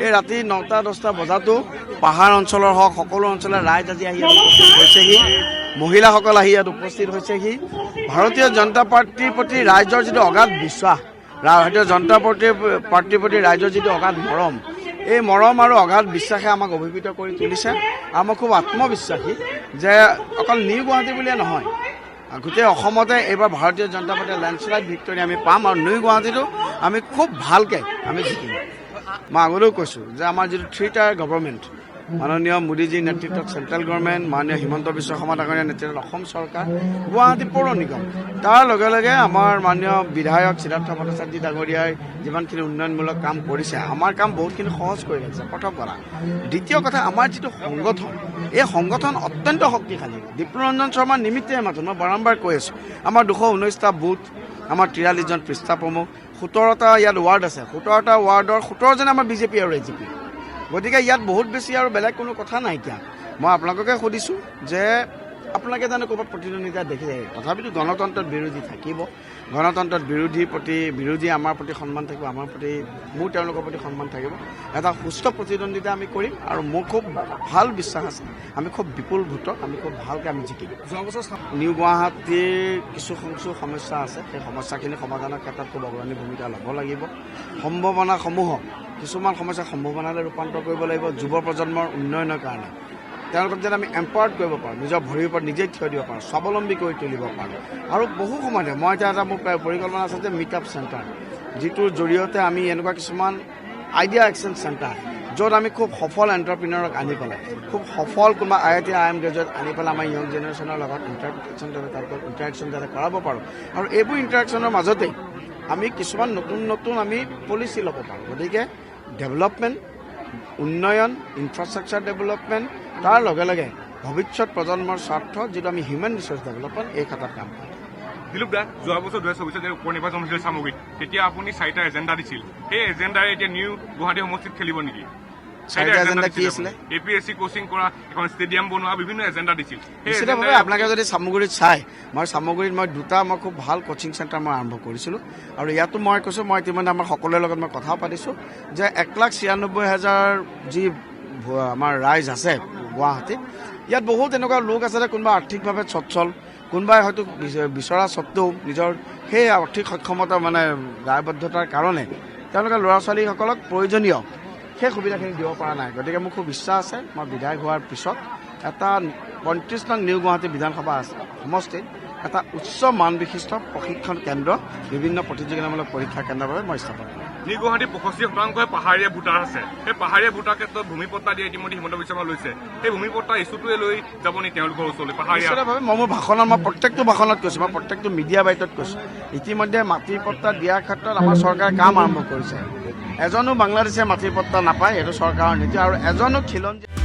এই ৰাতি 9টা-10টা বজাতো পাহাৰ অঞ্চলৰ হওক সকলো অঞ্চলৰ ৰাইজ আজি আহি উপস্থিত হৈছেহি মহিলাসকল আহি ইয়াত উপস্থিত হৈছেহি ভাৰতীয় জনতা পাৰ্টিৰ প্ৰতি ৰাইজৰ যিটো অগাধ বিশ্বাস ভাৰতীয় জনতা পাৰ্টিৰ প্ৰতি ৰাইজৰ যিটো অগাধ মৰম এই মৰম আৰু অগাধ বিশ্বাসে আমাক অভিভূত কৰি তুলিছে আমাক খুব আত্মবিশ্বাসী যে অকল নিউ গুৱাহাটী বুলিয়ে নহয় গোটেই অসমতে এইবাৰ ভাৰতীয় জনতা পাৰ্টিৰ লেণ্ডশ্লাইড ভিক্টৰী আমি পাম আৰু নিউ গুৱাহাটীটো আমি খুব ভালকৈ আমি জিকিম মই আগলৈও কৈছোঁ যে আমাৰ যিটো 3-tier গভৰ্ণমেণ্ট মাননীয় মোদীজীৰ নেতৃত্বত চেণ্ট্ৰেল গভৰ্ণমেণ্ট মাননীয় হিমন্ত বিশ্ব শৰ্মা ডাঙৰীয়াৰ নেতৃত্বত অসম চৰকাৰ গুৱাহাটী পৌৰ নিগম তাৰ লগে লগে আমাৰ মাননীয় বিধায়ক সিদ্ধাৰ্থ ভট্টাচাৰ্য ডাঙৰীয়াই যিমানখিনি উন্নয়নমূলক কাম কৰিছে আমাৰ কাম বহুতখিনি সহজ কৰি ৰাখিছে প্ৰথম কথা দ্বিতীয় কথা আমাৰ যিটো সংগঠন এই সংগঠন অত্যন্ত শক্তিশালী দীপ্ৰৰঞ্জন শৰ্মাৰ নিমিত্তে মাথোঁ মই বাৰম্বাৰ কৈ আছোঁ আমাৰ 219টা বুথ আমাৰ 43জন পৃষ্ঠা প্ৰমুখ 17টা ইয়াত ৱাৰ্ড আছে 17টা ৱাৰ্ডৰ 17জনে আমাৰ বিজেপি আৰু এজিপি গতিকে ইয়াত বহুত বেছি আৰু বেলেগ কোনো কথা নাইকিয়া মই আপোনালোকে সুধিছোঁ যে আপোনালোকে জানো ক'ৰবাত প্ৰতিদ্বন্দ্বিতা দেখিছে তথাপিতো গণতন্ত্ৰত বিৰোধী থাকিব গণতন্ত্ৰত বিৰোধী আমাৰ প্ৰতি সন্মান থাকিব আমাৰ প্ৰতি মোৰ তেওঁলোকৰ প্ৰতি সন্মান থাকিব এটা সুস্থ প্ৰতিদ্বন্দ্বিতা আমি কৰিম আৰু মোৰ খুব ভাল বিশ্বাস আছে আমি খুব বিপুল ভোটত আমি খুব ভালকৈ আমি জিকিম যোৱা বছৰ নিউ গুৱাহাটীৰ কিছু সমস্যা আছে সেই সমস্যাখিনি সমাধানৰ ক্ষেত্ৰত খুব অগ্ৰণী ভূমিকা ল'ব লাগিব সম্ভাৱনাসমূহক কিছুমান সমস্যা সম্ভাৱনালৈ ৰূপান্তৰ কৰিব লাগিব যুৱ প্ৰজন্মৰ উন্নয়নৰ কাৰণে তেওঁলোকক যেন আমি এম্পাৱাৰ্ড কৰিব পাৰোঁ নিজৰ ভৰিৰ ওপৰত নিজেই থিয় দিব পাৰোঁ স্বাৱলম্বী কৰি তুলিব পাৰোঁ আৰু বহু সময়তে মই এতিয়া এটা মোৰ পৰিকল্পনা আছে যে মিট আপ চেণ্টাৰ যিটোৰ জৰিয়তে আমি এনেকুৱা কিছুমান আইডিয়া এক্সচেঞ্জ চেণ্টাৰ য'ত আমি খুব সফল এণ্টাৰপ্ৰিনাৰক আনি পেলাই খুব সফল কোনোবা IIT IIM গ্ৰেজুৱেট আনি পেলাই আমাৰ য়ং জেনেৰেশ্যনৰ লগত ইণ্টাৰেকশ্যন যাতে কৰাব পাৰোঁ আৰু এইবোৰ ইণ্টাৰেকশ্যনৰ মাজতেই আমি কিছুমান নতুন আমি পলিচি ল'ব পাৰোঁ গতিকে ডেভেলপমেণ্ট উন্নয়ন ইনফ্ৰাষ্ট্ৰাকচাৰ ডেভেলপমেণ্ট তাৰ লগে লগে ভৱিষ্যত প্ৰজন্মৰ স্বাৰ্থ যিটো আমি হিউমেন ৰিচোৰ্চ ডেভেলপমেণ্ট এই খাতাত কাম কৰোঁ দিলীপ দা যোৱা বছৰ 2024 যে উপ নিৰ্বাচন হৈছিল সামগ্ৰীত তেতিয়া আপুনি 4টা এজেণ্ডা দিছিল সেই এজেণ্ডাৰে এতিয়া নিউ গুৱাহাটী সমষ্টিত খেলিব নেকি 4টা এজেণ্ডা কি আছিলে APSC কোচিং কৰা এখন ষ্টেডিয়াম বনোৱা বিভিন্ন এজেণ্ডা দিছিল নিশ্চিতভাৱে আপোনালোকে যদি চামগুৰিত চাই মই চামগুৰিত মই খুব ভাল কোচিং চেণ্টাৰ মই আৰম্ভ কৰিছিলোঁ আৰু ইয়াতো মই কৈছোঁ মই ইতিমধ্যে আমাৰ সকলোৰে লগত মই কথাও পাতিছোঁ যে 1,96,000 যি আমাৰ ৰাইজ আছে গুৱাহাটীত ইয়াত বহুত এনেকুৱা লোক আছে যে কোনোবা আৰ্থিকভাৱে সচ্ছল কোনোবাই হয়তো বিচৰা স্বত্বেও নিজৰ সেই আৰ্থিক সক্ষমতা মানে দায়বদ্ধতাৰ কাৰণে তেওঁলোকে ল'ৰা ছোৱালীসকলক প্ৰয়োজনীয় সেই সুবিধাখিনি দিব পৰা নাই গতিকে মোৰ খুব ইচ্ছা আছে মই বিধায়ক হোৱাৰ পিছত এটা 35 নং নিউ গুৱাহাটী বিধানসভা সমষ্টিত এটা উচ্চ মান বিশিষ্ট প্ৰশিক্ষণ কেন্দ্ৰ বিভিন্ন প্ৰতিযোগিতামূলক পৰীক্ষা কেন্দ্ৰৰ বাবে মই স্থাপন কৰিম নিউ গুৱাহাটী 65% পাহাৰীয়া ভোটাৰ আছে সেই পাহাৰীয়া ভোটাৰ ক্ষেত্ৰত ভূমিপট্টা দিয়ে ইতিমধ্যে হিমন্ত বিশ্ব শৰ্মা লৈছে সেই ভূমিপট্টা ইছ্যুটোৱে লৈ যাব নি তেওঁলোকৰ ওচৰলৈ পাহাৰীয়া মই মোৰ ভাষণত মই প্ৰত্যেকটো ভাষণত কৈছোঁ মই প্ৰত্যেকটো মিডিয়া বাইটত কৈছোঁ ইতিমধ্যে মাটিৰ পট্টা দিয়াৰ ক্ষেত্ৰত আমাৰ চৰকাৰে কাম আৰম্ভ কৰিছে এজনো বাংলাদেশে মাটিৰ পট্টা নাপায় এইটো চৰকাৰৰ নীতি আৰু এজনো খিলঞ্জীয়া